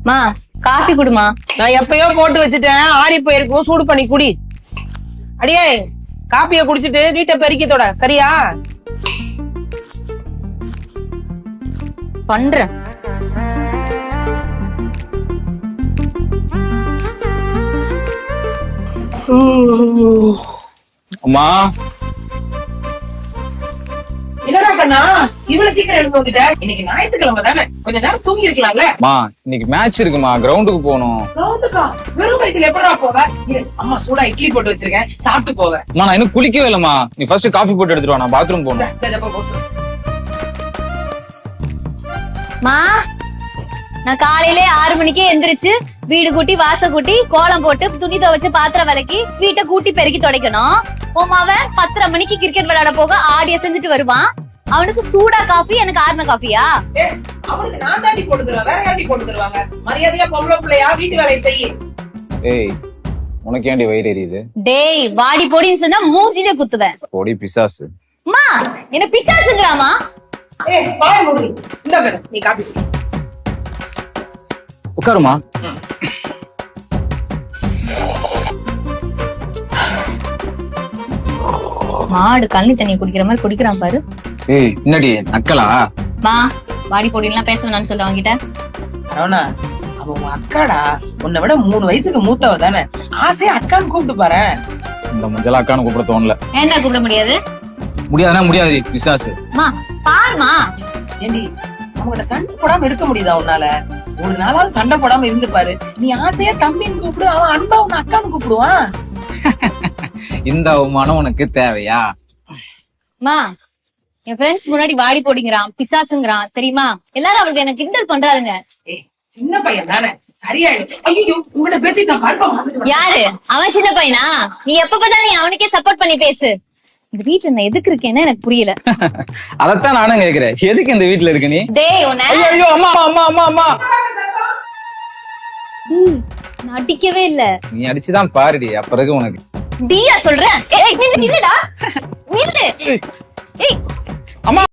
மா காஃபி குடுமா. நான் எப்பயோ போட்டு வச்சுட்டேன், ஆறி போயிருக்கும், சூடு பண்ணி குடி. அடியே காப்பிய குடிச்சிட்டு வீட்டை பெருக்கித்தோட, சரியா? பண்றேன். அம்மா என்னடா கண்ணா இவ்வளவு சீக்கிரம் எழுந்து வந்துட்ட? இன்னைக்கு ஞாயிற்றுக்கிழமை தானே, கொஞ்ச நேரம் தூங்கி இருக்கலாம்ல. மா இன்னைக்கு மேட்ச் இருக்குமா, கிரவுண்டுக்கு போகணும். கிரவுண்டுக்கா? வெறும் வயித்துல எப்படா போவ? அம்மா சூடா இட்லி போட்டு வச்சிருக்கேன், சாப்பிட்டு போவ. அம்மா நான் இன்னும் குளிக்கவே இல்லம்மா. நீ ஃபர்ஸ்ட் காஃபி போட்டு எடுத்துட்டு வா, நான் பாத்ரூம் போகணும். மா நான் காலையிலே 6 மணிக்கே எந்திரிச்சு வீடு கூட்டி வாச கூட்டி கோலம் போட்டு துணி துவைச்சு பாத்திரம் விளக்கி வீட்டை கூட்டி பெருக்கி துடைக்கணும். உமாவன் 10:30 மணிக்கு கிரிக்கெட் விளையாட போக ஆடிய செஞ்சுட்டு வருவான். அவனுக்கு சூடா காஃபி, எனக்கு ஆறுன காஃபியா? அவனுக்கு நான் தாண்டி போட்டு தருவேன், வேற யாண்டி போட்டு தருவாங்க? மரியாதையா பொம்பளை பிள்ளையா வீட்டு வேலையை செய்ய. ஏய் உனக்கு ஏன்டி வயிறு எரியுது? டேய் வாடி போடின்னு சொன்னா மூஞ்சிலே குத்துவேன். போடி பிசாசு. அம்மா என்ன பிசாசுங்கறாமா? ஏய் வாய மூடு. இந்த பாரு நீ காபி குடி. உட்காருமா. மாடு கண்ணி தண்ணி குடிக்கிற மாதிரி குடிக்கிறான் பாரு. ஏய் என்னடி நக்கலா? மா வாடி போடின்லாம் பேச வேணாம்னு சொல்ல அவங்கிட்ட. சரவணா அவ உன் அக்காடா, உன்னை விட 3 வயசுக்கு மூத்தவ தானே, ஆசையா அக்கான்னு கூப்பிட்டு பாரு. இந்த முஞ்சலா அக்கான்னு கூப்பிட தோணல. ஏன்டா கூப்பிட முடியாது? முடியாதுன்னா முடியாது பிசாசு. மா பாருமா. ஏண்டி அவங்கள்ட்ட சண்டை போடாம இருக்க முடியுதா உன்னால? ஒரு நாளாவது சண்டை போடாம இருந்து பாரு. நீ ஆசையா தம்பின்னு கூப்பிடு, அவன் அன்பா உன்னை அக்கான்னு கூப்பிடுவான். இந்த அவமானம் உனக்கு தேவையா? மா என் ஃப்ரெண்ட்ஸ் முன்னாடி வாடி போடிங்கிறான், பிசாசுங்கிறான் தெரியுமா? எல்லாரும் அவளுக்கு எனக்கு கிண்டல் பண்றாளுங்க. ஏய் சின்ன பையன் தானே, சரியாயிடும். ஐயோ உங்ககிட்ட பேசிட்டு நான் பார்ப்போம். யாரு அவன்? சின்ன பையனா? நீ எப்ப பார்த்தாலும் நீ அவனுக்கே சப்போர்ட் பண்ணி பேசு. இந்த வீட்டுல நான் எதுக்கு இருக்கேன்னு எனக்கு புரியல. அதத்தான் நானும் கேக்குறேன், எதுக்கு இந்த வீட்டுல இருக்க நீ? டேய் உன்னை ஐயோ அம்மா அம்மா அம்மா அம்மா. நான் அடிக்கவே இல்ல. நீ அடிச்சுதான் பாருடி, அப்பிறகு உனக்கு டியா சொல்றேன். ஏய் நில்லு நில்லுடா நில்லு. ஏய் அம்மா